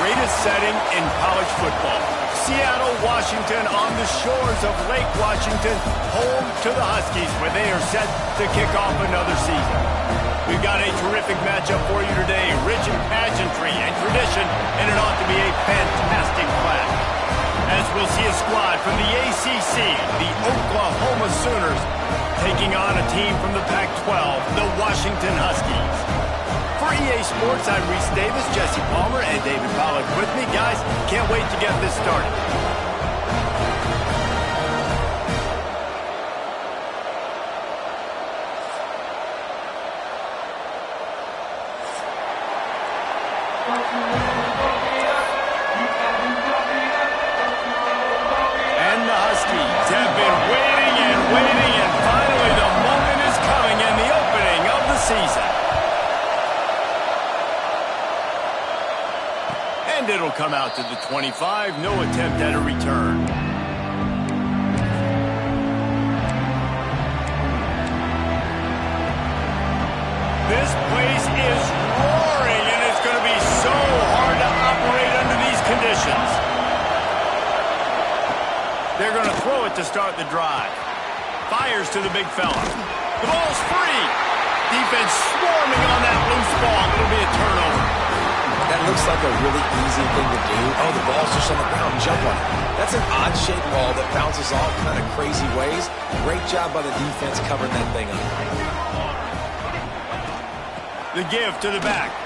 greatest setting in college football. Seattle, Washington, on the shores of Lake Washington, home to the Huskies, where they are set to kick off another season. We've got a terrific matchup for you today, rich in pageantry and tradition, and it ought to be a fantastic clash. As we'll see a squad from the ACC, the Oklahoma Sooners, taking on a team from the Pac-12, the Washington Huskies. For EA Sports, I'm Reese Davis, Jesse Palmer, and David Pollack with me. Guys, can't wait to get this started. And the Huskies have been waiting and waiting, and finally the moment is coming in the opening of the season. And it'll come out to the 25. No attempt at a return. This place is roaring, and it's going to be so hard to operate under these conditions. They're going to throw it to start the drive. Fires to the big fella. The ball's free. Defense swarming on that loose ball. It'll be a turnover. That looks like a really easy thing to do. Oh, the ball's just on the ground. Jump on it. That's an odd-shaped ball that bounces all kind of crazy ways. Great job by the defense covering that thing up. The give to the back.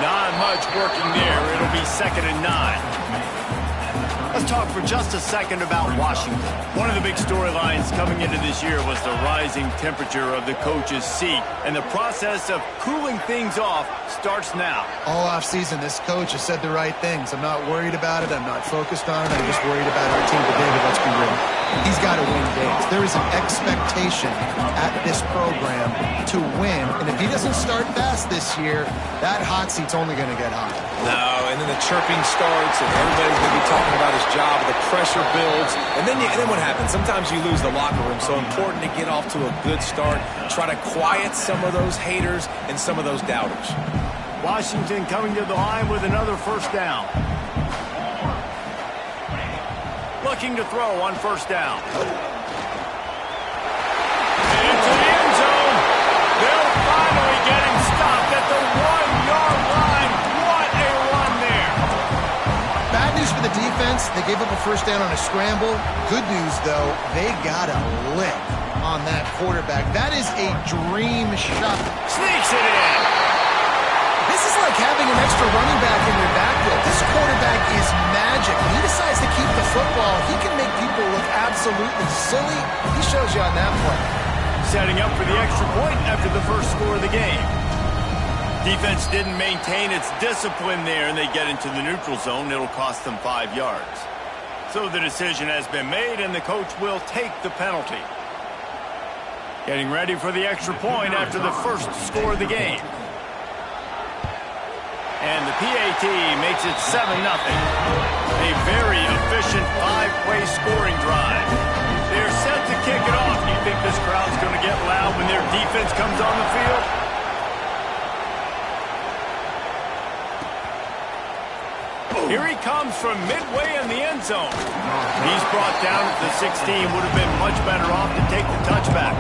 Not much working there. It'll be 2nd and 9. Let's talk for just a second about Washington. One of the big storylines coming into this year was the rising temperature of the coach's seat, and the process of cooling things off starts now. All offseason, this coach has said the right things. I'm not worried about it. I'm not focused on it. I'm just worried about our team. But David, let's be real. He's got to win games. There is an expectation at this program to win, and if he doesn't start fast this year, that hot seat's only going to get hotter. No, and then the chirping starts, and everybody's going to be talking about his job. The pressure builds, and then what happens? Sometimes you lose the locker room. So important to get off to a good start. Try to quiet some of those haters and some of those doubters. Washington coming to the line with another first down. Looking to throw on first down. Into the end zone. They'll finally get him stopped at the 1-yard line. What a run there. Bad news for the defense. They gave up a first down on a scramble. Good news, though, they got a lick on that quarterback. That is a dream shot. Sneaks it in. This is like having an extra running back in your backfield. This quarterback is magic. When he decides to keep the football, he can make people look absolutely silly. He shows you on that play. Setting up for the extra point after the first score of the game. Defense didn't maintain its discipline there, and they get into the neutral zone. It'll cost them 5 yards. So the decision has been made, and the coach will take the penalty. Getting ready for the extra point after the first score of the game. And the PAT makes it 7-0. A very efficient 5-play scoring drive. They're set to kick it off. Do you think this crowd's going to get loud when their defense comes on the field? Here he comes from midway in the end zone. He's brought down at the 16. Would have been much better off to take the touchback.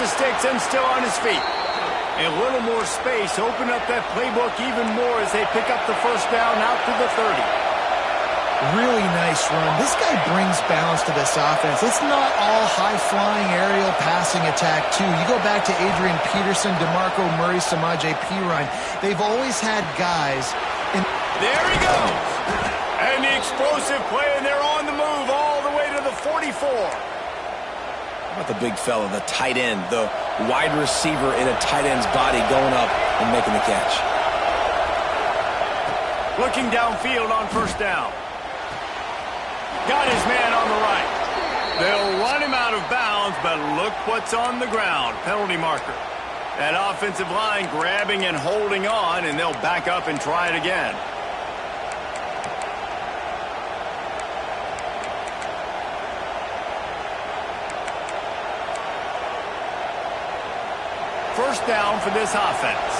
Sticks him still on his feet. A little more space, open up that playbook even more as they pick up the first down out to the 30. Really nice run. This guy brings balance to this offense. It's not all high-flying aerial passing attack, too. You go back to Adrian Peterson, DeMarco Murray, Samaje Perine. They've always had guys in... There he goes! And the explosive play, and they're on the move all the way to the 44. How about the big fella, the tight end, the wide receiver in a tight end's body going up and making the catch. Looking downfield on first down. Got his man on the right. They'll run him out of bounds, but look what's on the ground. Penalty marker. That offensive line grabbing and holding on, and they'll back up and try it again. First down for this offense.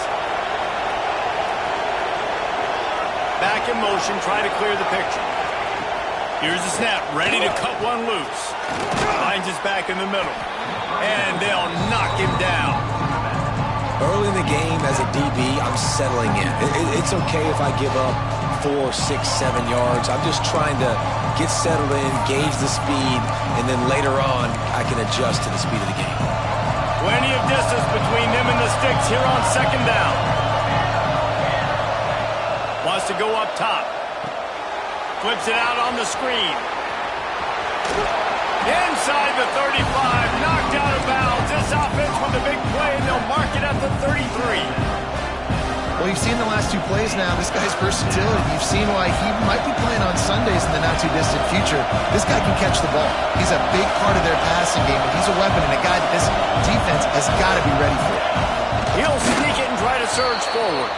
Back in motion, try to clear the picture. Here's the snap, ready to cut one loose. Finds his back in the middle. And they'll knock him down. Early in the game, as a DB, I'm settling in. It's okay if I give up 4, 6, 7 yards. I'm just trying to get settled in, gauge the speed, and then later on, I can adjust to the speed of the game. Plenty of distance between them and the sticks here on second down. Wants to go up top. Flips it out on the screen. Inside the 35, knocked out of bounds. This offense with a big play, and they'll mark it at the 33. Well, you've seen the last 2 plays now. This guy's versatility. You've seen why he might be playing on Sundays in the not-too-distant future. This guy can catch the ball. He's a big part of their passing game, and he's a weapon and a guy that this defense has got to be ready for. He'll sneak it and try to surge forward.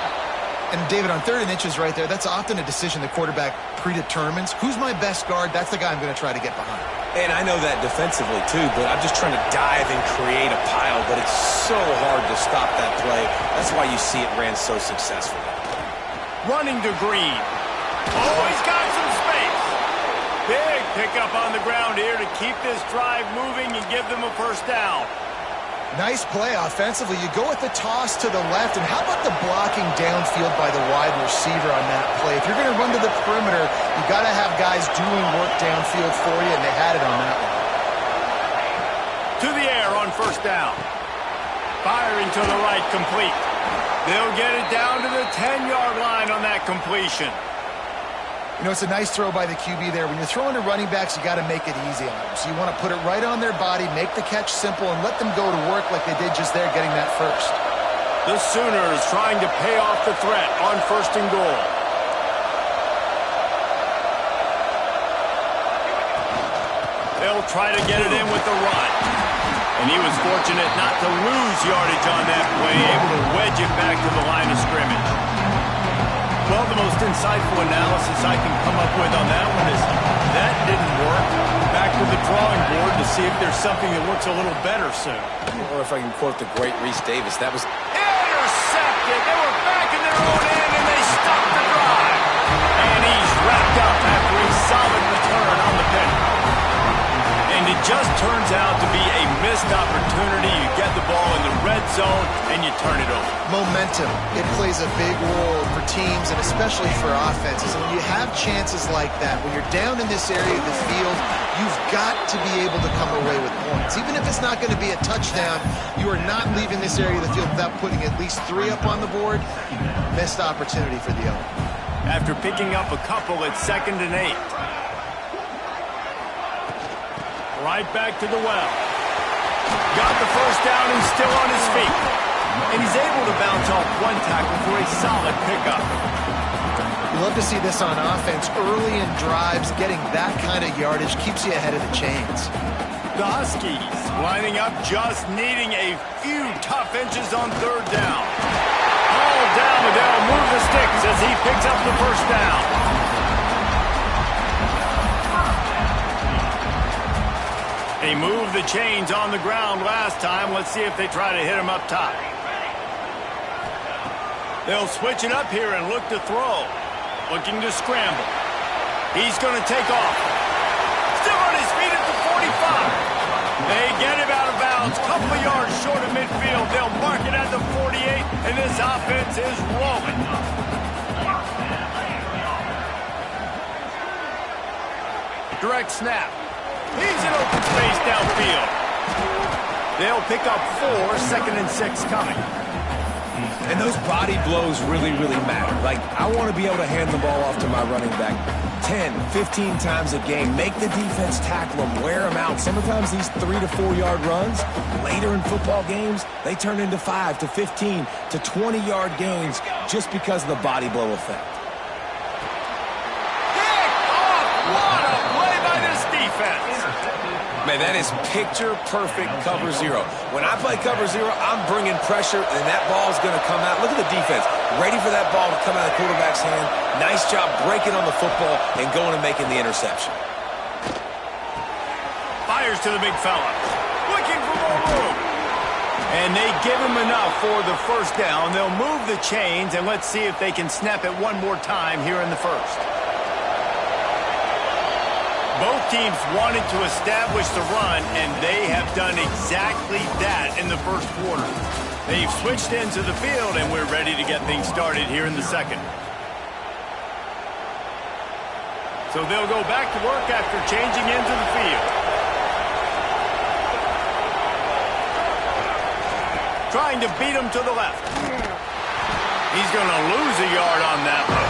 And, David, on 3rd and inches right there, that's often a decision the quarterback predetermines. Who's my best guard? That's the guy I'm going to try to get behind. And I know that defensively, too, but I'm just trying to dive and create a pile, but it's so hard to stop that play. That's why you see it ran so successfully. Running to Green. Oh, he's got some space. Big pickup on the ground here to keep this drive moving and give them a first down. Nice play offensively. You go with the toss to the left, and how about the blocking downfield by the wide receiver on that play? If you're going to run to the perimeter, you got to have guys doing work downfield for you, and they had it on that one. To the air on first down. Firing to the right, complete. They'll get it down to the 10-yard line on that completion. You know, it's a nice throw by the QB there. When you're throwing to running backs, you got to make it easy on them. So you want to put it right on their body, make the catch simple, and let them go to work like they did just there, getting that first. The Sooners trying to pay off the threat on 1st and goal. They'll try to get it in with the run. And he was fortunate not to lose yardage on that play, able to wedge it back to the line of scrimmage. Well, the most insightful analysis I can come up with on that one is that didn't work. Back to the drawing board to see if there's something that works a little better soon. Or if I can quote the great Reese Davis, that was intercepted. They were back in their own end, and they stopped the drive. And he's wrapped up after a solid return on the penalty. And it just turns out to be a missed opportunity. You get the ball in the red zone, and you turn it over. Momentum. It plays a big role for teams and especially for offenses. And when you have chances like that, when you're down in this area of the field, you've got to be able to come away with points. Even if it's not going to be a touchdown, you are not leaving this area of the field without putting at least 3 up on the board. Missed opportunity for the owner. After picking up a couple, it's 2nd and 8. Right back to the well. Got the first down and still on his feet. And he's able to bounce off one tackle for a solid pickup. You love to see this on offense. Early in drives, getting that kind of yardage keeps you ahead of the chains. The Huskies lining up, just needing a few tough inches on 3rd down. All down, and they'll move the sticks as he picks up the first down. They moved the chains on the ground last time. Let's see if they try to hit him up top. They'll switch it up here and look to throw. Looking to scramble. He's going to take off. Still on his feet at the 45. They get him out of bounds. Couple of yards short of midfield. They'll mark it at the 48, and this offense is rolling. Direct snap. He's in open space downfield. They'll pick up 4, 2nd and 6 coming. And those body blows really, really matter. Like, I want to be able to hand the ball off to my running back 10, 15 times a game. Make the defense tackle them, wear them out. Sometimes these 3 to 4 yard runs, later in football games, they turn into 5 to 15 to 20 yard gains just because of the body blow effect. Pick off! What a play by this defense! man, that is picture-perfect cover zero. When I play cover zero, I'm bringing pressure, and that ball's going to come out. Look at the defense. Ready for that ball to come out of the quarterback's hand. Nice job breaking on the football and going and making the interception. Fires to the big fella. Looking for more room. And they give him enough for the first down. They'll move the chains, and let's see if they can snap it one more time here in the first. Both teams wanted to establish the run, and they have done exactly that in the first quarter. They've switched into the field, and we're ready to get things started here in the second. So they'll go back to work after changing into the field. Trying to beat him to the left. He's going to lose a yard on that one.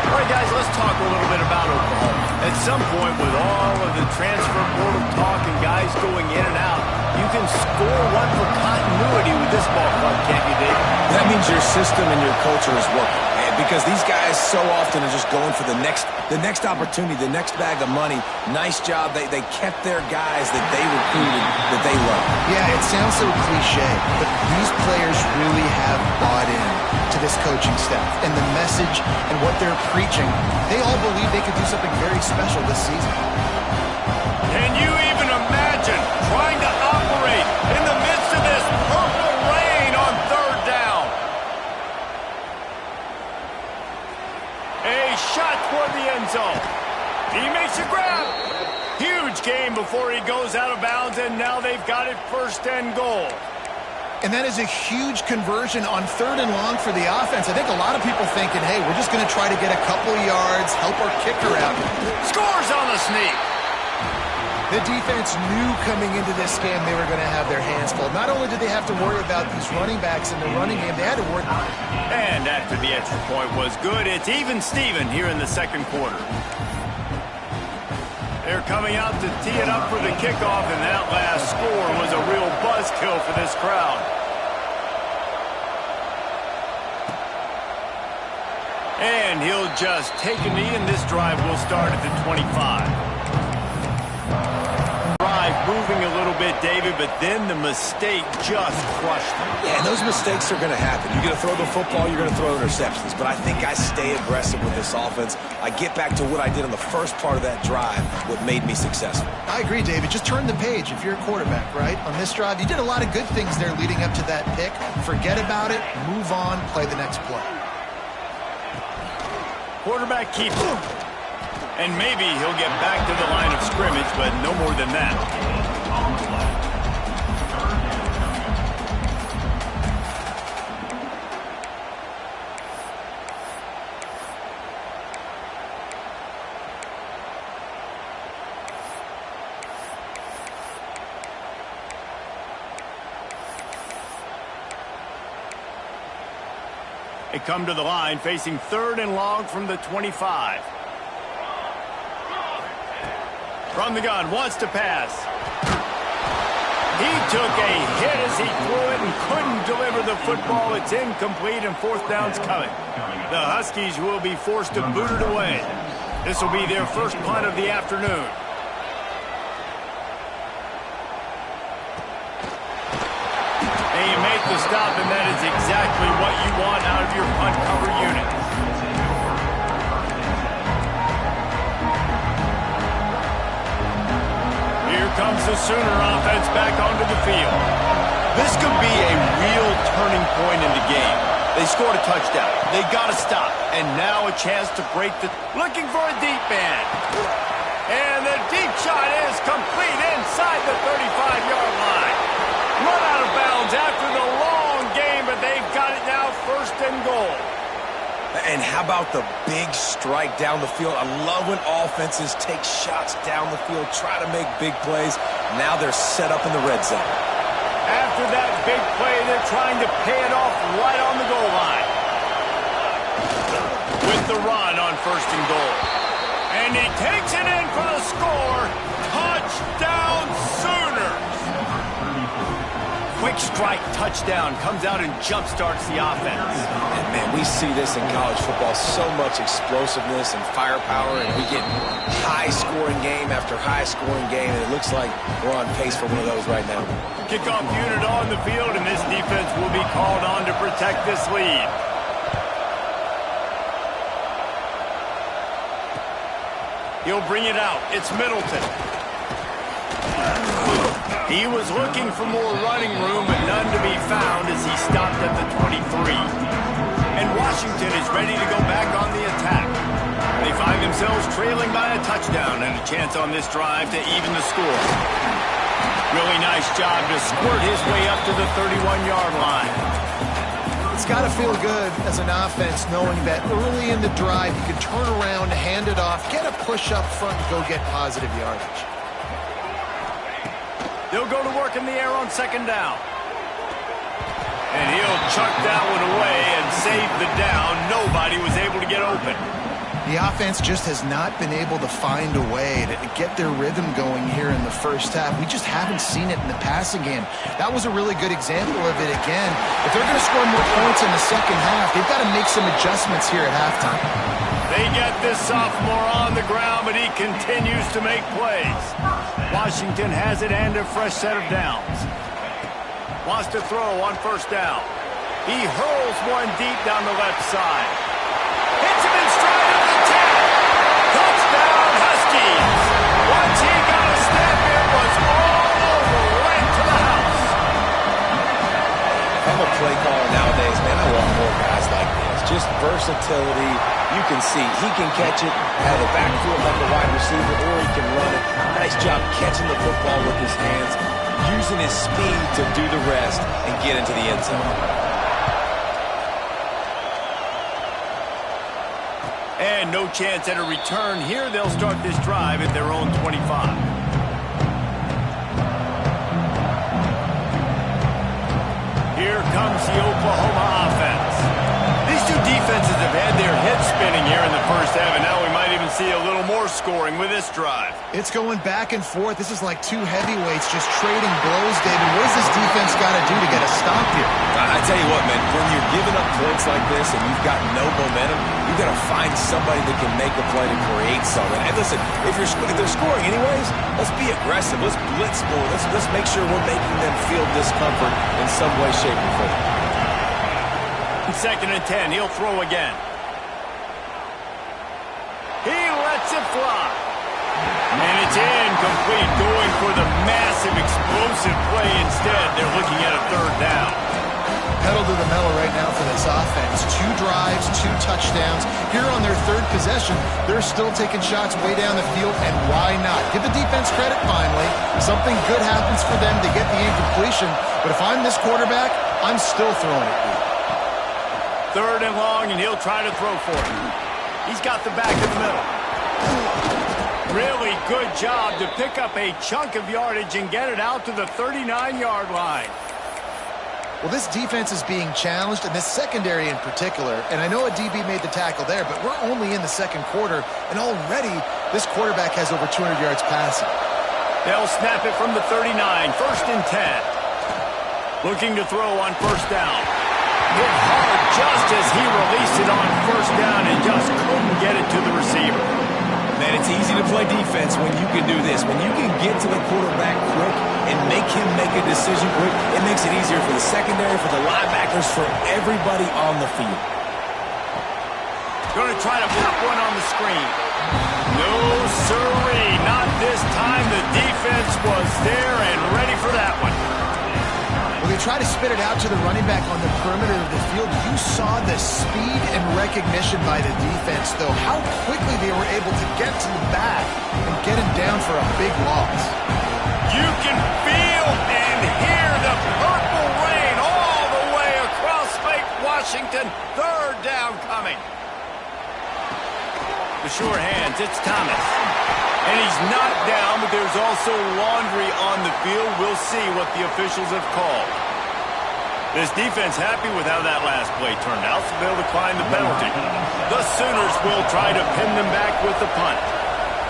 All right, guys, let's talk a little bit about Oklahoma. At some point, with all of the transfer portal talk and guys going in and out, you can score one for continuity with this ball club, can't you, Dave? That means your system and your culture is working. Because these guys so often are just going for the next opportunity, the next bag of money. Nice job. They kept their guys that they recruited, that they love. Yeah, it sounds so cliche, but these players really have bought in to this coaching staff and the message and what they're preaching. They all believe they could do something very special this season. Can you even imagine trying to operate in the midst of this purple rain on third down? A shot toward the end zone. He makes a grab. Huge game before he goes out of bounds, and now they've got it first and goal. And that is a huge conversion on third and long for the offense. I think a lot of people thinking, hey, we're just going to try to get a couple yards, help our kicker out. Scores on the sneak. The defense knew coming into this game they were going to have their hands full. Not only did they have to worry about these running backs in the running game, they had to worry. And after the extra point was good, it's even Steven here in the second quarter. They're coming out to tee it up for the kickoff, and that last score was a real buzzkill for this crowd. And he'll just take a knee, and this drive will start at the 25. Moving a little bit, David, but then the mistake just crushed him. Yeah, and those mistakes are going to happen. You're going to throw the football, you're going to throw interceptions. But I think I stay aggressive with this offense. I get back to what I did on the first part of that drive, what made me successful. I agree, David. Just turn the page if you're a quarterback, right? On this drive, you did a lot of good things there leading up to that pick. Forget about it, move on, play the next play. Quarterback keeps it. And maybe he'll get back to the line of scrimmage, but no more than that. They come to the line facing third and long from the 25. From the gun, wants to pass. He took a hit as he threw it and couldn't deliver the football. It's incomplete and fourth down's coming. The Huskies will be forced to boot it away. This will be their first punt of the afternoon. And you make the stop, and that is exactly what you want out of your punt cover unit. Here comes the Sooner offense back onto the field. This could be a real turning point in the game. They scored a touchdown. They got to stop. And now a chance to break the... Looking for a deep man. And the deep shot is complete inside the 35-yard line. Run out of bounds after the long game, but they've got it now first and goal. And how about the big strike down the field? I love when offenses take shots down the field, try to make big plays. Now they're set up in the red zone. After that big play, they're trying to pay it off right on the goal line. With the run on first and goal. And he takes it in for the score. Touchdown Sooners. quick strike touchdown comes out and jump-starts the offense. And, man, we see this in college football, so much explosiveness and firepower, and we get high-scoring game after high-scoring game, and it looks like we're on pace for one of those right now. Kickoff unit on the field, and this defense will be called on to protect this lead. He'll bring it out. It's Middleton. He was looking for more running room, but none to be found as he stopped at the 23. And Washington is ready to go back on the attack. They find themselves trailing by a touchdown and a chance on this drive to even the score. Really nice job to squirt his way up to the 31-yard line. It's got to feel good as an offense knowing that early in the drive you can turn around, hand it off, get a push up front, and go get positive yardage. They'll go to work in the air on second down. And he'll chuck that one away and save the down. Nobody was able to get open. The offense just has not been able to find a way to get their rhythm going here in the first half. We just haven't seen it in the passing game. That was a really good example of it again. If they're going to score more points in the second half, they've got to make some adjustments here at halftime. They get this sophomore on the ground, but he continues to make plays. Washington has it and a fresh set of downs. Wants to throw on first down. He hurls one deep down the left side. Hits him in stride of the 10. Touchdown, Huskies. Once he got a step, it was all over, right to the house. If I'm a play caller nowadays, man, I want more guys like this. Just versatility. You can see he can catch it out of the backfield like a wide receiver, or he can run it. Nice job catching the football with his hands, using his speed to do the rest and get into the end zone. And no chance at a return here. They'll start this drive at their own 25. Here comes the Oklahoma offense. These two defenses have had their heads spinning here in the first half, and now we might even see a little more scoring with this drive. It's going back and forth. This is like two heavyweights just trading blows, David. What does this defense got to do to get a stop here? I tell you what, man, when you're giving up points like this and you've got no momentum, you've got to find somebody that can make a play to create something. And listen, if they're scoring anyways, let's be aggressive. Let's blitz more. Let's make sure we're making them feel discomfort in some way, shape, or form. Second and 10, he'll throw again. He lets it fly. And it's incomplete, going for the massive explosive play instead. They're looking at a third down. Pedal to the metal right now for this offense. 2 drives, 2 touchdowns. Here on their third possession, they're still taking shots way down the field, and why not? Give the defense credit finally. Something good happens for them to get the incompletion, but if I'm this quarterback, I'm still throwing it deep. Third and long, and he'll try to throw for it. He's got the back in the middle. Really good job to pick up a chunk of yardage and get it out to the 39-yard line. Well, this defense is being challenged, and this secondary in particular, and I know a DB made the tackle there, but we're only in the second quarter, and already this quarterback has over 200 yards passing. They'll snap it from the 39, first and 10. Looking to throw on first down. Hit hard just as he released it on first down and just couldn't get it to the receiver. Man, it's easy to play defense when you can do this. When you can get to the quarterback quick and make him make a decision quick, it makes it easier for the secondary, for the linebackers, for everybody on the field. Going to try to pop one on the screen. No, sirree, not this time. The defense was there and ready for that one. Well, they try to spit it out to the running back on the perimeter of the field. You saw the speed and recognition by the defense, though. How quickly they were able to get to the back and get him down for a big loss. You can feel and hear the purple rain all the way across Lake Washington. Third down coming. The sure hands, it's Thomas. And he's knocked down, but there's also laundry on the field. We'll see what the officials have called. This defense happy with how that last play turned out, so they'll decline the penalty. The Sooners will try to pin them back with the punt.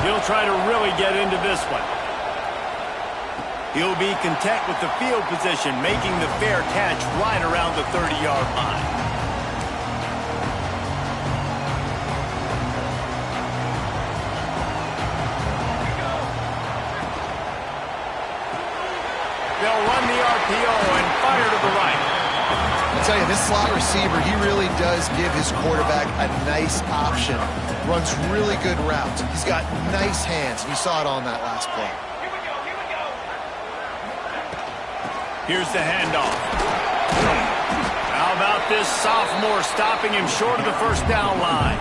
He'll try to really get into this one. He'll be content with the field position, making the fair catch right around the 30-yard line. They'll run the RPO and fire to the right. I'll tell you, this slot receiver, he really does give his quarterback a nice option. Runs really good routes. He's got nice hands. You saw it on that last play. Here's the handoff. How about this sophomore stopping him short of the first down line?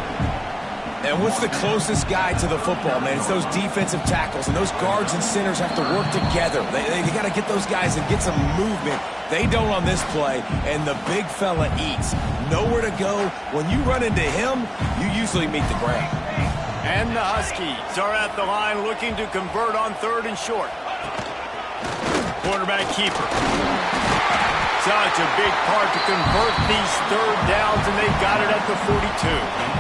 And what's the closest guy to the football, man? It's those defensive tackles, and those guards and centers have to work together. They got to get those guys and get some movement. They don't on this play, and the big fella eats. Nowhere to go. When you run into him, you usually meet the ground. And the Huskies are at the line looking to convert on 3rd and short. Quarterback keeper. Such a big part to convert these 3rd downs, and they've got it at the 42.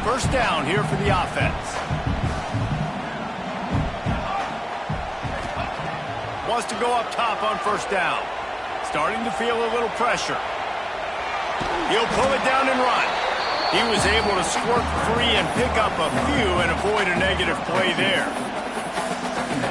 First down here for the offense. Wants to go up top on first down. Starting to feel a little pressure. He'll pull it down and run. He was able to squirt free and pick up a few and avoid a negative play there.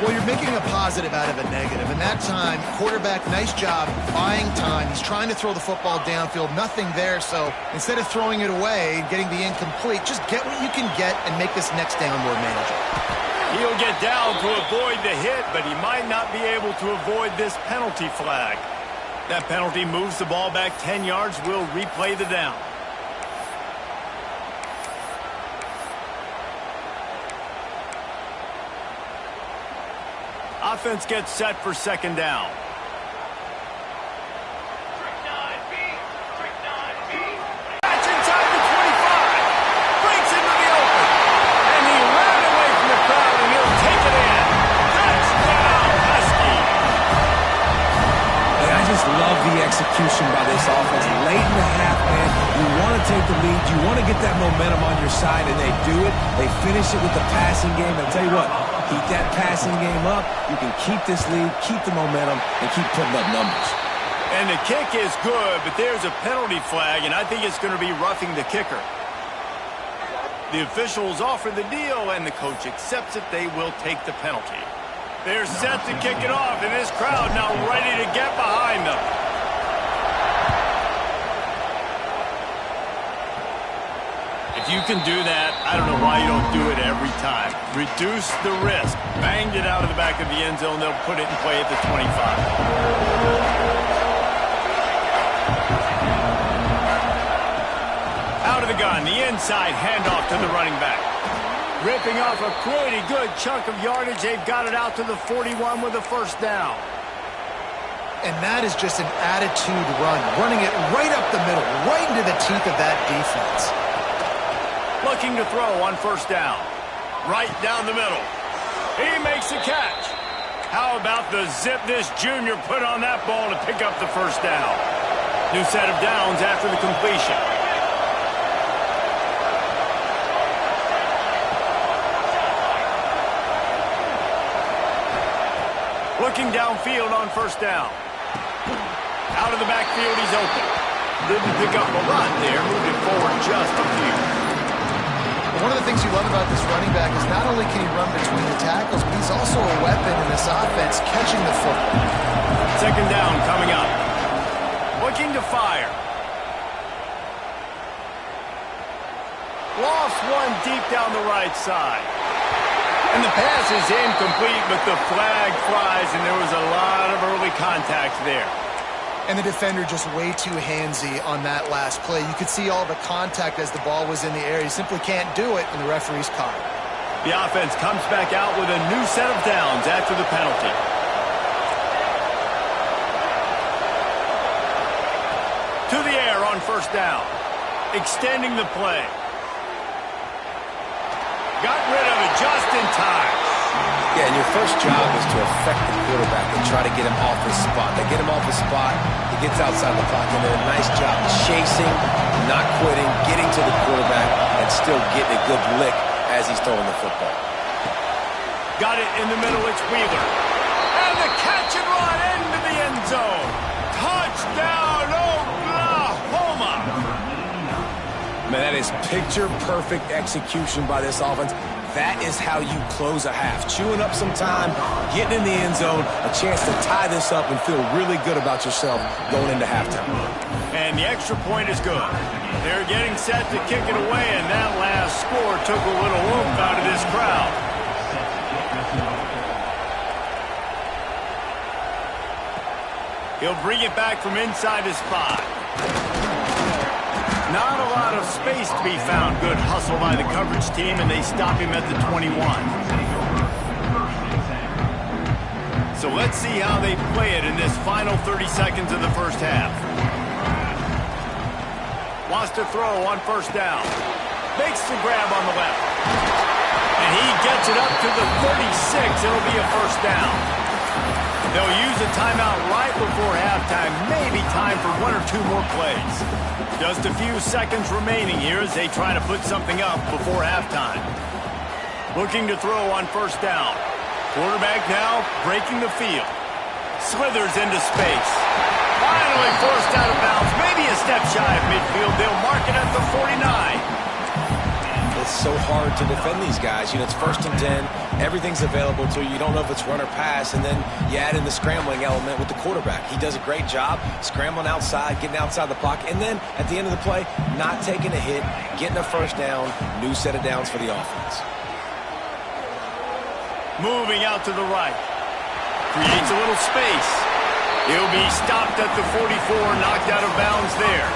Well, you're making a positive out of a negative. And that time, quarterback, nice job buying time. He's trying to throw the football downfield. Nothing there. So instead of throwing it away and getting the incomplete, just get what you can get and make this next down more manageable. He'll get down to avoid the hit, but he might not be able to avoid this penalty flag. That penalty moves the ball back 10 yards. We'll replay the down. Offense gets set for second down. Catch inside the 25. Breaks into the open. And he ran away from the crowd, and he'll take it in. Touchdown, Husky. And I just love the execution by this offense. Late in the half, man, you want to take the lead. You want to get that momentum on your side, and they do it. They finish it with the passing game. I'll tell you what. Keep that passing game up. You can keep this lead, keep the momentum, and keep putting up numbers. And the kick is good, but there's a penalty flag, and I think it's going to be roughing the kicker. The officials offer the deal, and the coach accepts it. They will take the penalty. They're set to kick it off, and this crowd now ready to get behind them. If you can do that, I don't know why you don't do it every time. Reduce the risk. Banged it out of the back of the end zone. They'll put it in play at the 25. Out of the gun, the inside handoff to the running back. Ripping off a pretty good chunk of yardage. They've got it out to the 41 with a first down. And that is just an attitude run. Running it right up the middle, right into the teeth of that defense. Looking to throw on first down. Right down the middle. He makes the catch. How about the zip this junior put on that ball to pick up the first down? New set of downs after the completion. Looking downfield on first down. Out of the backfield, he's open. Didn't pick up a lot there. Moved it forward just a few. One of the things you love about this running back is not only can he run between the tackles, but he's also a weapon in this offense, catching the football. Second down coming up. Looking to fire. Lost one deep down the right side. And the pass is incomplete, but the flag flies, and there was a lot of early contact there. And the defender just way too handsy on that last play. You could see all the contact as the ball was in the air. He simply can't do it, and the referee's caught it. The offense comes back out with a new set of downs after the penalty. To the air on first down. Extending the play. Got rid of it just in time. Yeah, and your first job is to affect the quarterback and try to get him off his spot. They get him off his spot, he gets outside the pocket, and did a nice job chasing, not quitting, getting to the quarterback, and still getting a good lick as he's throwing the football. Got it in the middle, it's Wheeler. And the catch and run into the end zone. Touchdown, Oklahoma! Man, that is picture-perfect execution by this offense. That is how you close a half. Chewing up some time, getting in the end zone, a chance to tie this up and feel really good about yourself going into halftime. And the extra point is good. They're getting set to kick it away, and that last score took a little oomph out of this crowd. He'll bring it back from inside his 5. Not a lot of space to be found. Good hustle by the coverage team, and they stop him at the 21. So let's see how they play it in this final 30 seconds of the first half. Wants to throw on first down. Makes the grab on the left. And he gets it up to the 36. It'll be a first down. They'll use a timeout right before halftime. Maybe time for 1 or 2 more plays. Just a few seconds remaining here as they try to put something up before halftime. Looking to throw on first down. Quarterback now breaking the field. Slithers into space. Finally forced out of bounds. Maybe a step shy of midfield. They'll mark it at the 49. It's so hard to defend these guys. You know, it's 1st and 10. Everything's available to you. You don't know if it's run or pass. And then you add in the scrambling element with the quarterback. He does a great job scrambling outside, getting outside the pocket. And then at the end of the play, not taking a hit, getting a first down, new set of downs for the offense. Moving out to the right. Creates a little space. He'll be stopped at the 44, knocked out of bounds there.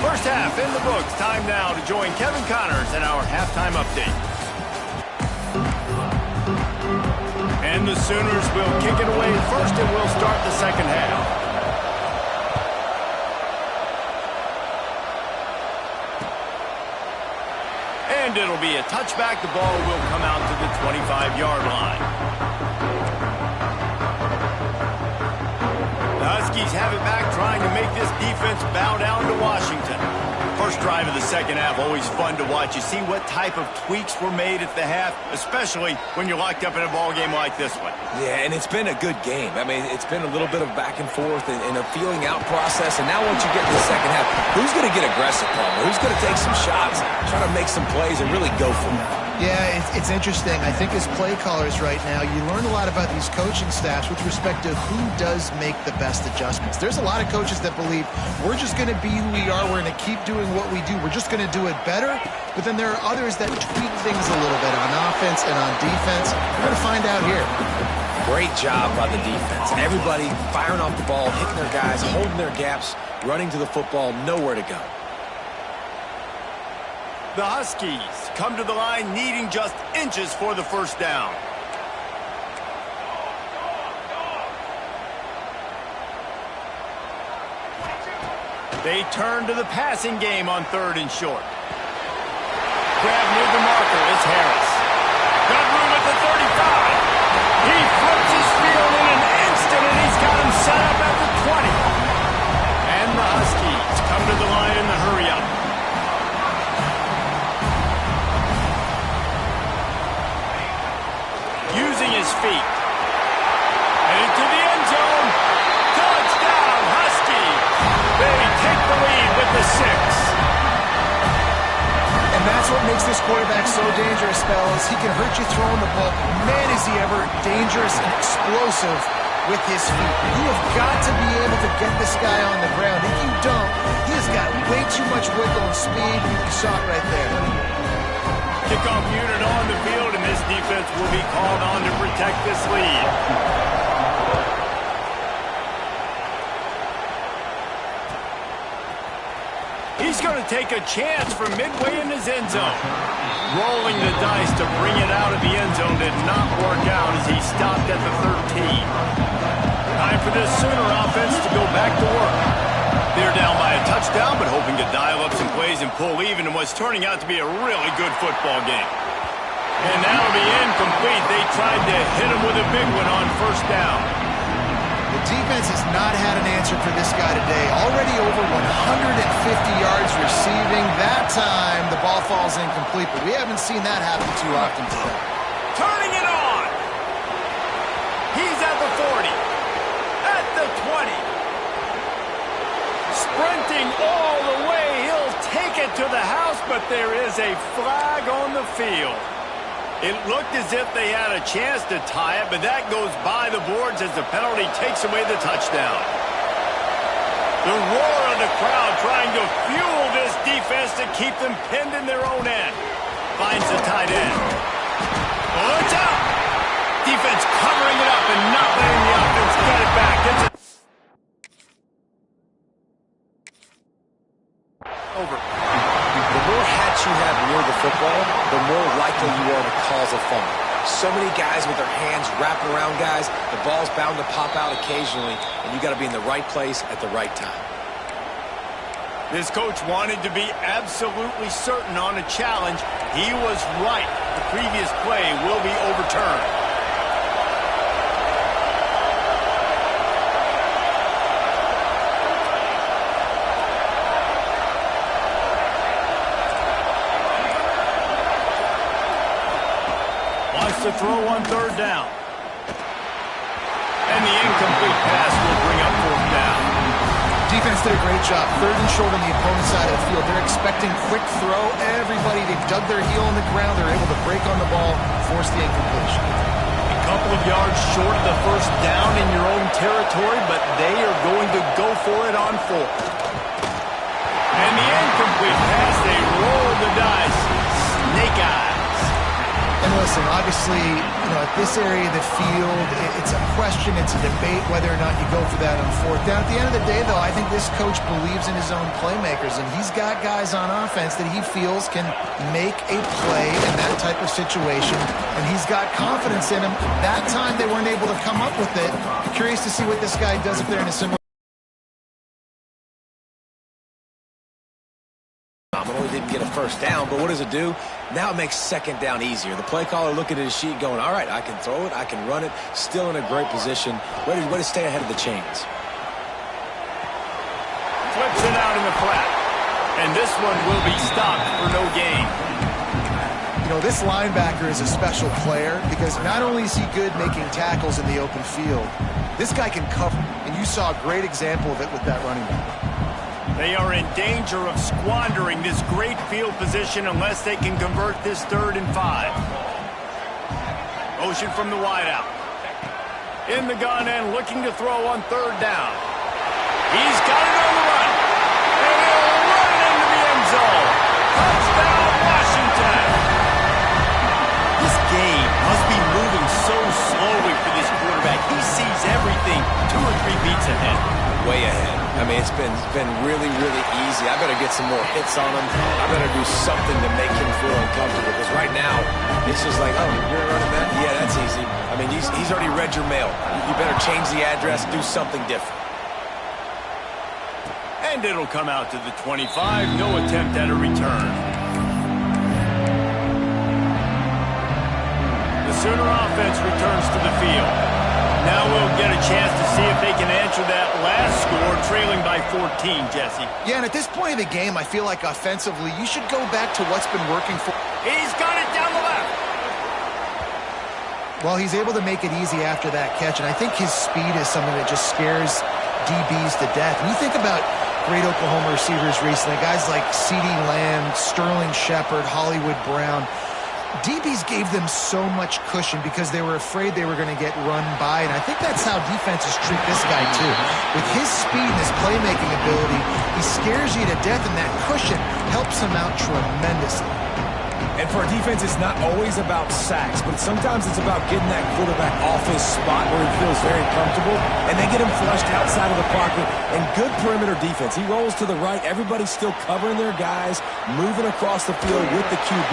First half in the books. Time now to join Kevin Connors in our halftime update. And the Sooners will kick it away first, and we'll start the second half. And it'll be a touchback. The ball will come out to the 25-yard line. The Huskies have it back, trying to make this defense bow down to Washington. First drive of the second half, always fun to watch. You see what type of tweaks were made at the half, especially when you're locked up in a ball game like this one. Yeah, and it's been a good game. I mean, it's been a little bit of back and forth and a feeling out process. And now once you get to the second half, who's going to get aggressive, Palmer? Who's going to take some shots, try to make some plays, and really go for it? Yeah, it's interesting. I think as play callers right now, you learn a lot about these coaching staffs with respect to who does make the best adjustments. There's a lot of coaches that believe we're just going to be who we are. We're going to keep doing what we do. We're just going to do it better. But then there are others that tweak things a little bit on offense and on defense. We're going to find out here. Great job by the defense. Everybody firing off the ball, hitting their guys, holding their gaps, running to the football, nowhere to go. The Huskies come to the line needing just inches for the first down. They turn to the passing game on 3rd and short. Grab near the marker, it's Harris. Got room at the 35. He flips his field in an instant, and he's got him set up at the 20. And the Huskies come to the line in the hurry-up. Using his feet. And into the end zone. Touchdown, Huskies. They take the lead with the 6. And that's what makes this quarterback so dangerous, fellas. He can hurt you throwing the ball. Man, is he ever dangerous and explosive with his feet. You have got to be able to get this guy on the ground. If you don't, he has got way too much wiggle and speed. You saw it right there. Kickoff unit on the field, and this defense will be called on to protect this lead. He's going to take a chance from midway in his end zone. Rolling the dice to bring it out of the end zone did not work out as he stopped at the 13. Time for this Sooner offense to go back to work. They're down by a touchdown, but hoping to dial up some plays and pull even in what's turning out to be a really good football game. And that'll be incomplete. They tried to hit him with a big one on first down. The defense has not had an answer for this guy today. Already over 150 yards receiving. That time, the ball falls incomplete, but we haven't seen that happen too often today. Turning it on. but there is a flag on the field. It looked as if they had a chance to tie it, but that goes by the boards as the penalty takes away the touchdown. The roar of the crowd trying to fuel this defense to keep them pinned in their own end. Finds the tight end. Watch out! Defense covering it up and not letting the offense get it back. Over. The more hats you have near the football, the more likely you are to cause a fumble. So many guys with their hands wrapping around guys, the ball's bound to pop out occasionally, and you got to be in the right place at the right time. This coach wanted to be absolutely certain on a challenge. He was right. The previous play will be overturned. To throw on third down. And the incomplete pass will bring up fourth down. Defense did a great job. Third and short on the opponent's side of the field. They're expecting quick throw. Everybody, they dug their heel in the ground. They're able to break on the ball, force the incompletion. A couple of yards short of the first down in your own territory, but they are going to go for it on fourth. And the incomplete pass, they roll the dice. Snake eyes. And listen, obviously, at this area of the field, it's a question, it's a debate whether or not you go for that on fourth down. At the end of the day, though, I think this coach believes in his own playmakers, and he's got guys on offense that he feels can make a play in that type of situation, and he's got confidence in them. That time, they weren't able to come up with it. Curious to see what this guy does if they're in a similar. Didn't get a first down, but what does it do? Now it makes second down easier. The play caller looking at his sheet going, all right, I can throw it, I can run it, still in a great position, ready to stay ahead of the chains. Flips it out in the flat, and this one will be stopped for no gain. This linebacker is a special player because not only is he good making tackles in the open field, this guy can cover, and you saw a great example of it with that running back. They are in danger of squandering this great field position unless they can convert this 3rd and 5. Motion from the wideout. In the gun and looking to throw on 3rd down. He's got it on the run. And he'll run into the end zone. Touchdown, Washington. This game must be moving so slowly for this quarterback. He sees everything 2 or 3 beats ahead. Way ahead. I mean, it's been really, really easy. I better get some more hits on him. I better do something to make him feel uncomfortable. Because right now, it's just like, oh, you're running that? Yeah, that's easy. I mean, he's already read your mail. You better change the address, do something different. And it'll come out to the 25. No attempt at a return. The Sooner offense returns to the field. Now we'll get a chance to see if they can answer that last score, trailing by 14, Jesse. Yeah, and at this point of the game, I feel like offensively, you should go back to what's been working for. He's got it down the left. Well, he's able to make it easy after that catch, and I think his speed is something that just scares DBs to death. When you think about great Oklahoma receivers recently, guys like CeeDee Lamb, Sterling Shepard, Hollywood Brown, DBs gave them so much cushion because they were afraid they were going to get run by, and I think that's how defenses treat this guy too. With his speed and his playmaking ability, he scares you to death, and that cushion helps him out tremendously. And for a defense, it's not always about sacks, but sometimes it's about getting that quarterback off his spot where he feels very comfortable, and they get him flushed outside of the pocket. And good perimeter defense. He rolls to the right. Everybody's still covering their guys, moving across the field with the QB.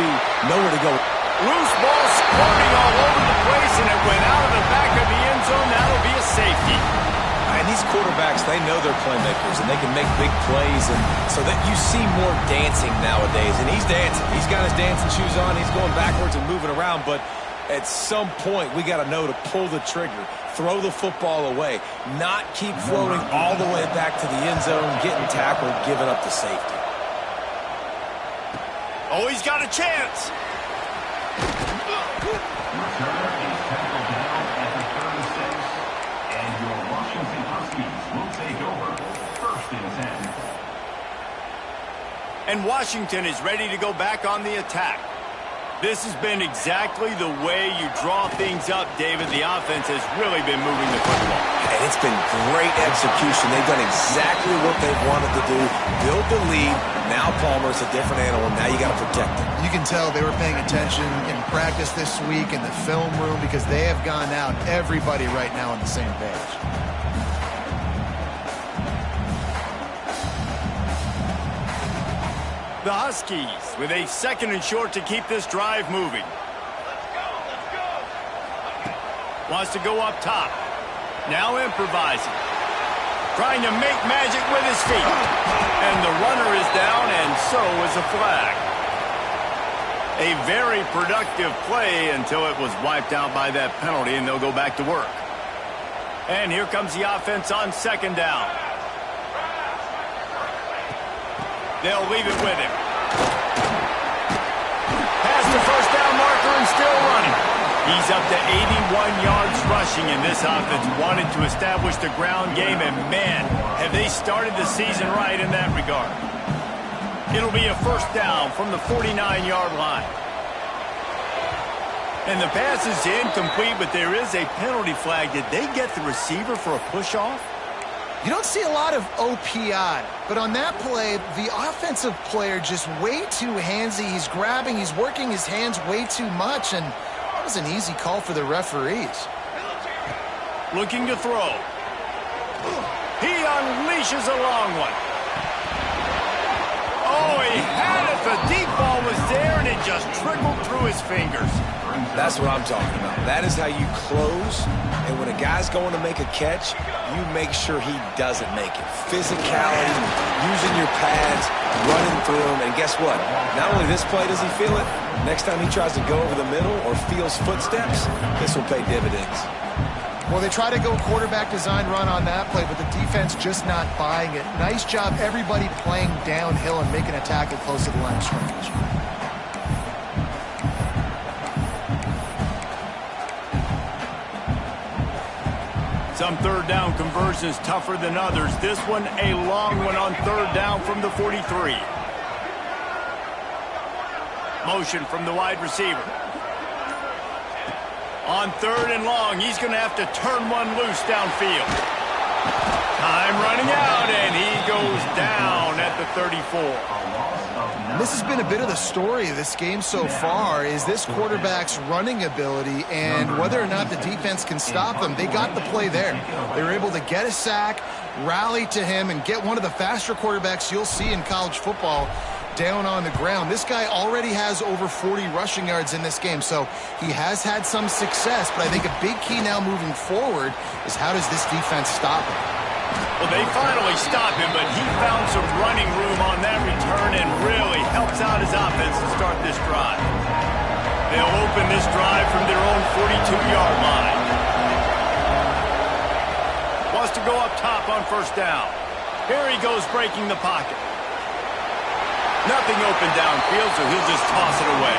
Nowhere to go. Loose ball squirting all over the place, and it went out of the back of the end zone. That'll be a safety. And these quarterbacks, they know they're playmakers, and they can make big plays, and so that you see more dancing nowadays. And he's dancing. He's got his dancing shoes on. He's going backwards and moving around, but at some point, we got to know to pull the trigger, throw the football away, not keep floating all the way back to the end zone, getting tackled, giving up the safety. Oh, he's got a chance. And Washington is ready to go back on the attack. This has been exactly the way you draw things up, David. The offense has really been moving the football. And it's been great execution. They've done exactly what they wanted to do. Build the lead. Now Palmer's a different animal. Now you got to protect him. You can tell they were paying attention in practice this week in the film room because they have gone out, everybody right now on the same page. The Huskies with a 2nd and short to keep this drive moving. Wants to go up top. Now improvising. Trying to make magic with his feet. And the runner is down, and so is a flag. A very productive play until it was wiped out by that penalty, and they'll go back to work. And here comes the offense on 2nd down. They'll leave it with him. Past the 1st down marker and still running. He's up to 81 yards rushing, and this offense wanted to establish the ground game, and man, have they started the season right in that regard. It'll be a 1st down from the 49-yard line. And the pass is incomplete, but there is a penalty flag. Did they get the receiver for a push-off? You don't see a lot of OPI, but on that play, the offensive player just way too handsy. He's grabbing, he's working his hands way too much, and that was an easy call for the referees. Looking to throw. He unleashes a long one. Oh, he had it. The deep ball was there, and it just trickled through his fingers. That's what I'm talking about. That is how you close, and when a guy's going to make a catch, you make sure he doesn't make it. Physicality, using your pads, running through them, and guess what? Not only this play does he feel it, next time he tries to go over the middle or feels footsteps, this will pay dividends. Well, they try to go quarterback design run on that play, but the defense just not buying it. Nice job, everybody playing downhill and making a tackle close to the line of scrimmage. Some 3rd down conversions tougher than others. This one a long one on 3rd down from the 43. Motion from the wide receiver. On 3rd and long, he's going to have to turn one loose downfield. Time running out, and he goes down at the 34. And this has been a bit of the story of this game so far, is this quarterback's running ability and whether or not the defense can stop them. They got the play there. They were able to get a sack, rally to him, and get one of the faster quarterbacks you'll see in college football down on the ground. This guy already has over 40 rushing yards in this game, so he has had some success, but I think a big key now moving forward is how does this defense stop him? Well, they finally stop him, but he found some running room on that return and really helps out his offense to start this drive. They'll open this drive from their own 42-yard line. Wants to go up top on 1st down. Here he goes breaking the pocket. Nothing open downfield, so he'll just toss it away.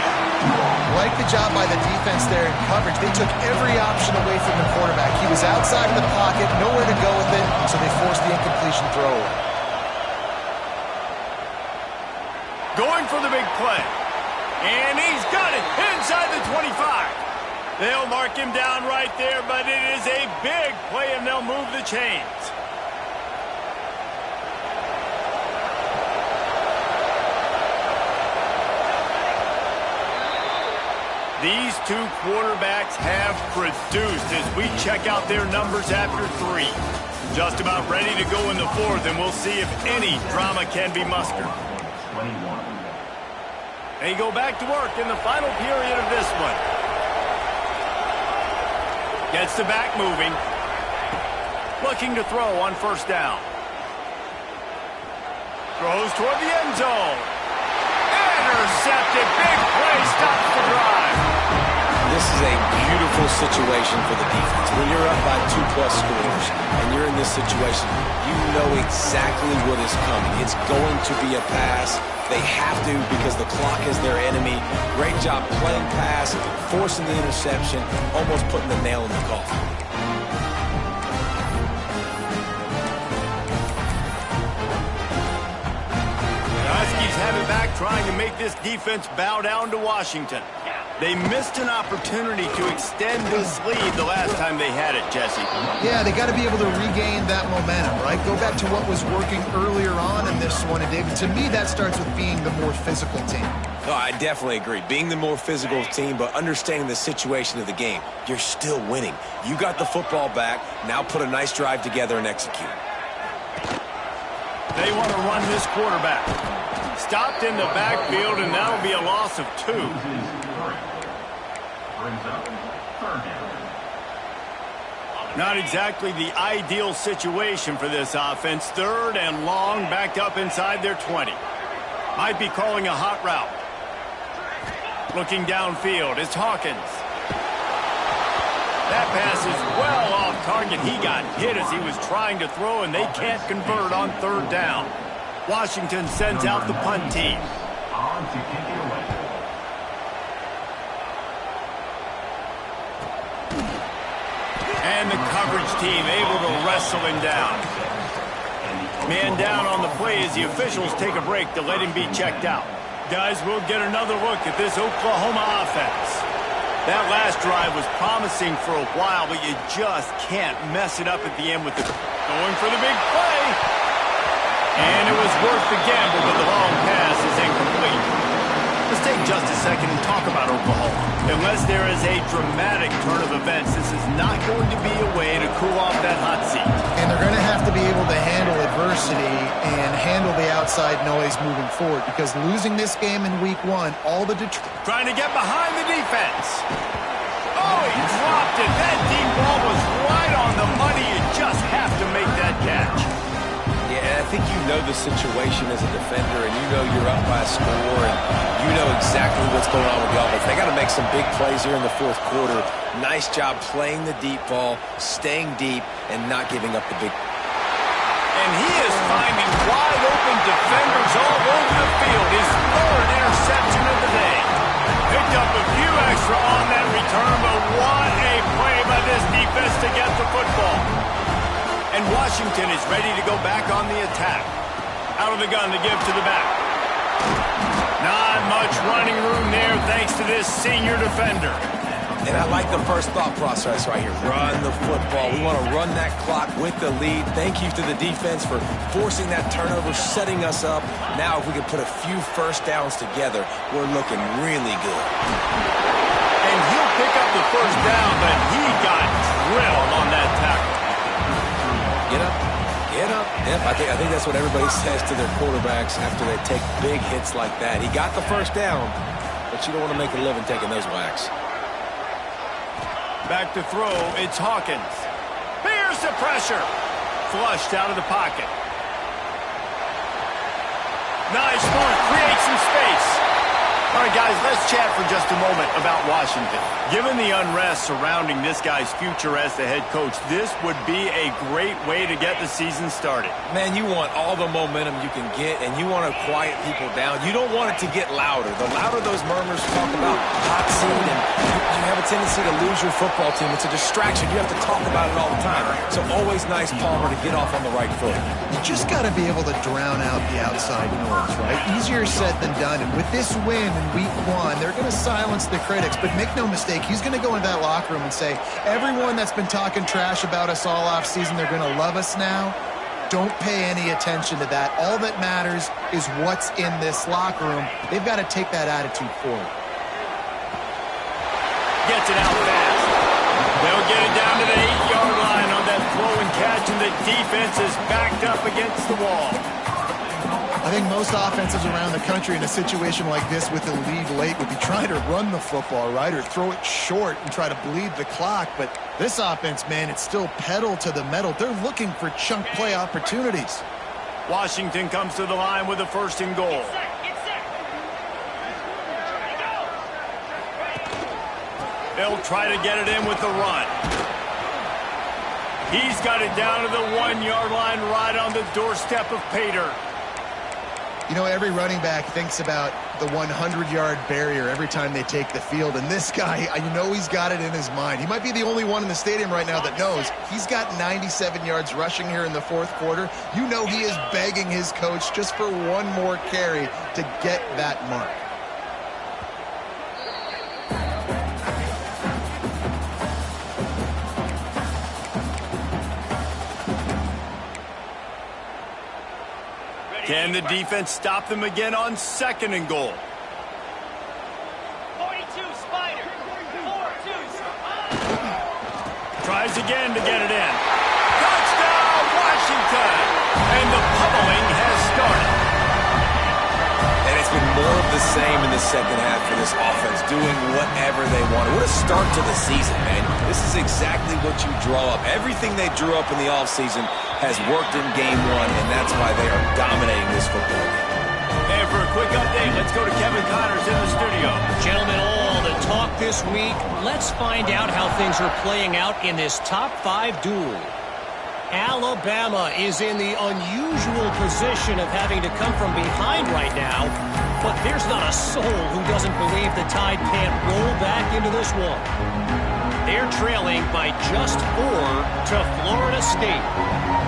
Like the job by the defense there in coverage. They took every option away from the quarterback. He was outside of the pocket, nowhere to go with it, so they forced the incompletion throw away. Going for the big play. And he's got it inside the 25. They'll mark him down right there, but it is a big play, and they'll move the chains. These two quarterbacks have produced as we check out their numbers after 3. Just about ready to go in the 4th, and we'll see if any drama can be mustered. They go back to work in the final period of this one. Gets the back moving. Looking to throw on 1st down. Throws toward the end zone. Intercepted. Big play. Stops the drive. This is a beautiful situation for the defense. When you're up by 2+ scores and you're in this situation, you know exactly what is coming. It's going to be a pass. They have to because the clock is their enemy. Great job playing pass, forcing the interception, almost putting the nail in the coffin. The Huskies have it trying to make this defense bow down to Washington. They missed an opportunity to extend this lead the last time they had it, Jesse. Yeah, they got to be able to regain that momentum, right? Go back to what was working earlier on in this one. And, David, to me, that starts with being the more physical team. No, I definitely agree. Being the more physical team, but understanding the situation of the game. You're still winning. You got the football back. Now put a nice drive together and execute. They want to run this quarterback. Stopped in the backfield, and that'll be a loss of 2. Not exactly the ideal situation for this offense. 3rd and long, backed up inside their 20. Might be calling a hot route. Looking downfield, it's Hawkins. That pass is well off target. He got hit as he was trying to throw, and they can't convert on 3rd down. Washington sends out the punt team. And the coverage team able to wrestle him down. Man down on the play as the officials take a break to let him be checked out. Guys, we'll get another look at this Oklahoma offense. That last drive was promising for a while, but you just can't mess it up at the end with the going for the big play. And it was worth the gamble, but the long pass is incomplete. Let's take just a second and talk about Oklahoma. Unless there is a dramatic turn of events, this is not going to be a way to cool off that hot seat. And they're going to have to be able to handle adversity and handle the outside noise moving forward, because losing this game in week 1, all the trying to get behind the defense. Oh, he dropped it. That deep ball was right on the money. You just have to make that catch. Yeah, and I think you know the situation as a defender, and you know you're up by a score, and you know exactly what's going on with the offense. They got to make some big plays here in the 4th quarter. Nice job playing the deep ball, staying deep, and not giving up the big. And he is finding wide open defenders all over the field. His 3rd interception of the day. Picked up a few extra on that return, but what a play by this defense to get the football. And Washington is ready to go back on the attack. Out of the gun to give to the back. Not much running room there thanks to this senior defender. And I like the first thought process right here. Run the football. We want to run that clock with the lead. Thank you to the defense for forcing that turnover, setting us up. Now if we can put a few first downs together, we're looking really good. And he'll pick up the first down, but he got drilled on that tackle. Get up. Get up. Yep, I think that's what everybody says to their quarterbacks after they take big hits like that. He got the first down, but you don't want to make a living taking those whacks. Back to throw, it's Hawkins. Here's the pressure. Flushed out of the pocket. Nice move, creates some space. All right, guys, let's chat for just a moment about Washington. Given the unrest surrounding this guy's future as the head coach, this would be a great way to get the season started. Man, you want all the momentum you can get, and you want to quiet people down. You don't want it to get louder. The louder those murmurs talk about hot seat, and you have a tendency to lose your football team. It's a distraction. You have to talk about it all the time. So always nice, Palmer, to get off on the right foot. You just got to be able to drown out the outside noise, right? Easier said than done. And with this win in week 1, they're going to silence the critics. But make no mistake, he's going to go into that locker room and say, everyone that's been talking trash about us all offseason, they're going to love us now. Don't pay any attention to that. All that matters is what's in this locker room. They've got to take that attitude forward. Gets it out fast. They'll get it down to the 8-yard line on that throw and catch, and the defense is backed up against the wall. I think most offenses around the country in a situation like this with the lead late would be trying to run the football, right, or throw it short and try to bleed the clock. But this offense, man, it's still pedal to the metal. They're looking for chunk play opportunities. Washington comes to the line with a 1st and goal. They'll try to get it in with the run. He's got it down to the 1-yard line right on the doorstep of Pater. You know, every running back thinks about the 100-yard barrier every time they take the field, and this guy, you know he's got it in his mind. He might be the only one in the stadium right now that knows he's got 97 yards rushing here in the fourth quarter. You know he is begging his coach just for one more carry to get that mark. Can the defense stop them again on 2nd and goal? 42 Spider. 4-2. Tries again to get it in. Touchdown, Washington! And the pummeling has started. And it's been more of the same in the second half for this offense, doing whatever they want. What a start to the season, man. This is exactly what you draw up. Everything they drew up in the offseason has worked in game 1, and that's why they are dominating this football game. And for a quick update, let's go to Kevin Connors in the studio. Gentlemen, all the talk this week. Let's find out how things are playing out in this top 5 duel. Alabama is in the unusual position of having to come from behind right now, but there's not a soul who doesn't believe the Tide can't roll back into this one. They're trailing by just 4 to Florida State.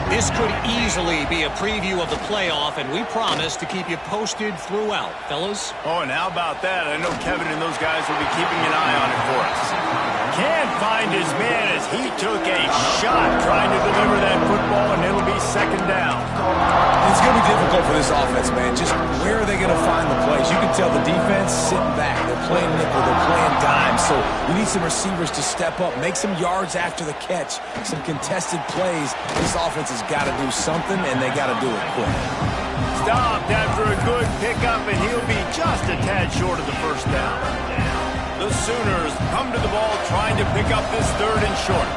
This could easily be a preview of the playoff, and we promise to keep you posted throughout, fellas. Oh, and how about that? I know Kevin and those guys will be keeping an eye on it for us. Can't find his man as he took a shot trying to deliver that football, and it'll be 2nd down. It's going to be difficult for this offense, man. Just where are they going to find the plays? You can tell the defense sitting back. They're playing nickel. They're playing dime. So you need some receivers to step up, make some yards after the catch, some contested plays. This offense has got to do something, and they got to do it quick. Stopped after a good pickup, and he'll be just a tad short of the 1st down. The Sooners come to the ball trying to pick up this 3rd and short.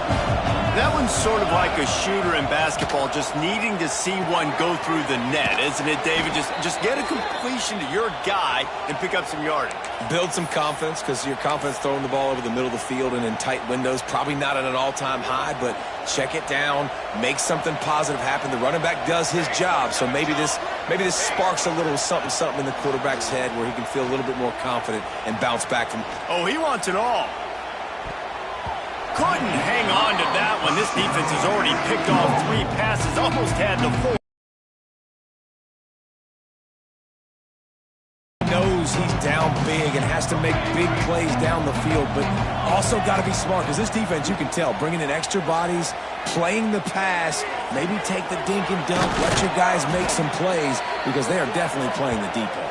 That one's sort of like a shooter in basketball, just needing to see one go through the net, isn't it, David? Just get a completion to your guy and pick up some yardage. Build some confidence, because your confidence throwing the ball over the middle of the field and in tight windows, probably not at an all-time high, but check it down, make something positive happen. The running back does his job, so maybe this sparks a little something in the quarterback's head where he can feel a little bit more confident and bounce back from. Oh, he wants it all. Couldn't hang on to that one. This defense has already picked off 3 passes, almost had the 4. Knows he's down big and has to make big plays down the field, but also got to be smart, because this defense, you can tell, bringing in extra bodies, playing the pass, maybe take the dink and dunk, let your guys make some plays, because they are definitely playing the deep end.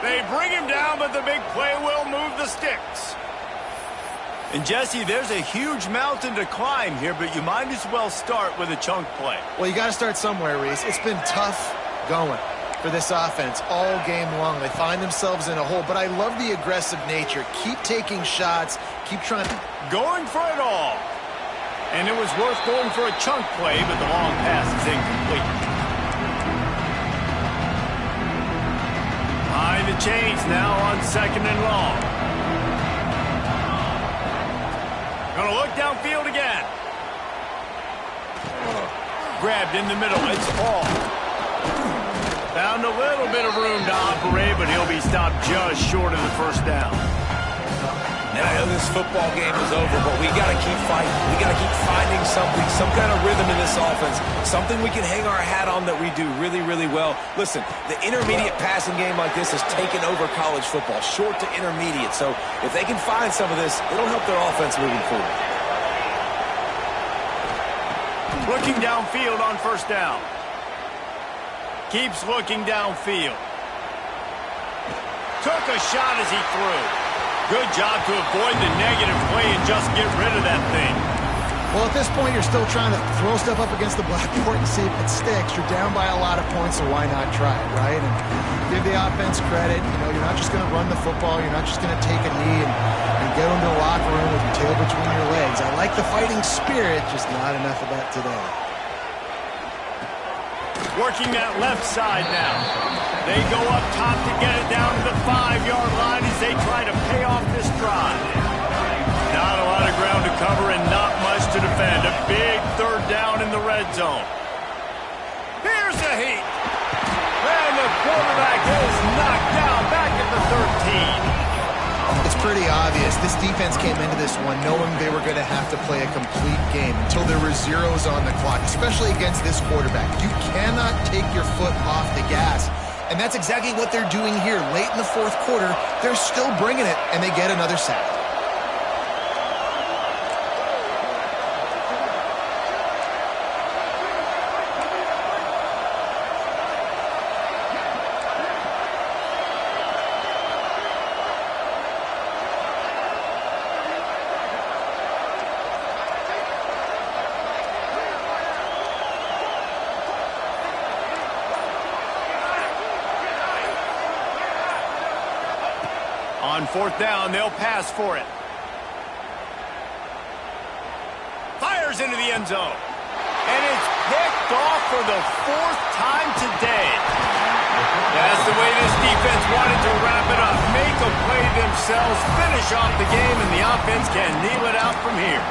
They bring him down, but the big play will move the sticks. And, Jesse, there's a huge mountain to climb here, but you might as well start with a chunk play. Well, you got to start somewhere, Reese. It's been tough going for this offense all game long. They find themselves in a hole, but I love the aggressive nature. Keep taking shots. Keep trying to... Going for it all. And it was worth going for a chunk play, but the long pass is incomplete. Behind the chains now on 2nd and long. Gonna look downfield again. Grabbed in the middle. It's Hall. Found a little bit of room to operate, but he'll be stopped just short of the 1st down. And I know this football game is over, but we got to keep fighting. We got to keep finding something, some kind of rhythm in this offense, something we can hang our hat on that we do really, really well. Listen, the intermediate passing game like this has taken over college football, short to intermediate. So if they can find some of this, it'll help their offense moving forward. Looking downfield on 1st down. Keeps looking downfield. Took a shot as he threw. Good job to avoid the negative play and just get rid of that thing. Well, at this point, you're still trying to throw stuff up against the blackboard and see if it sticks. You're down by a lot of points, so why not try it, right? And give the offense credit. You know, you're not just going to run the football. You're not just going to take a knee and go into the locker room with your tail between your legs. I like the fighting spirit, just not enough of that today. Working that left side now. They go up top to get it down to the 5-yard line as they try to pay off this drive. Not a lot of ground to cover and not much to defend. A big 3rd down in the red zone. Here's the heat. And the quarterback is knocked down back at the 13. It's pretty obvious. This defense came into this one knowing they were going to have to play a complete game until there were zeros on the clock, especially against this quarterback. You cannot take your foot off the gas, and that's exactly what they're doing here. Late in the fourth quarter, they're still bringing it, and they get another sack. On fourth down, they'll pass for it. Fires into the end zone. And it's picked off for the fourth time today. That's the way this defense wanted to wrap it up. Make a play themselves, finish off the game, and the offense can kneel it out from here.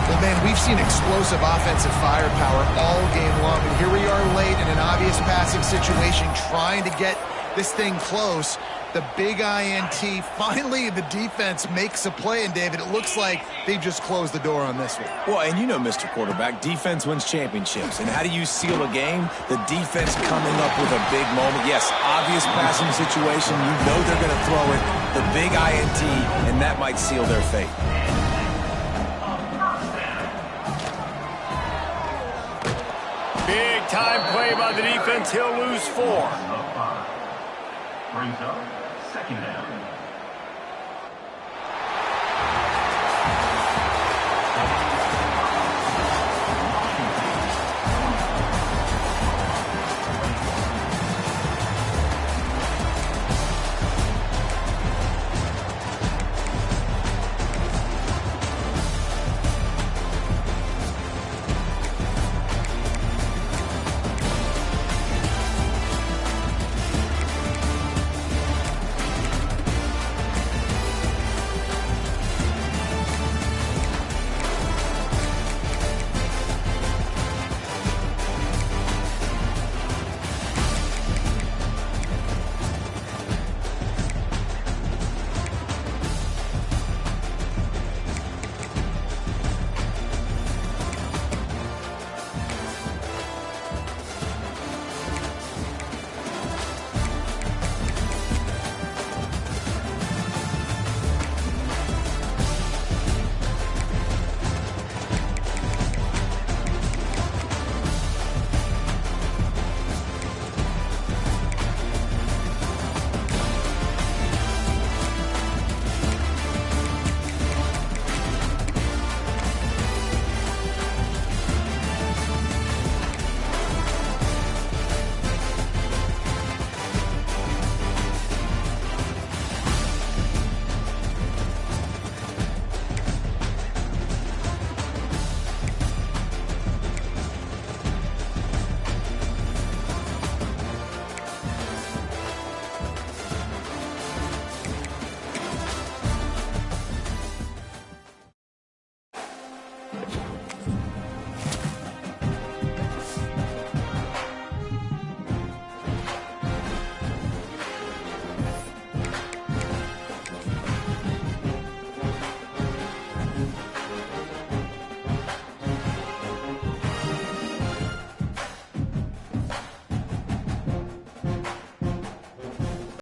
Well, man, we've seen explosive offensive firepower all game long, and here we are late in an obvious passing situation trying to get this thing close. The big INT. Finally, the defense makes a play, and David, it looks like they've just closed the door on this one. Well, and you know, Mr. Quarterback, defense wins championships. And how do you seal a game? The defense coming up with a big moment. Yes, obvious passing situation. You know they're going to throw it. The big INT, and that might seal their fate. Big time play by the defense. He'll lose 4. Brings up second down.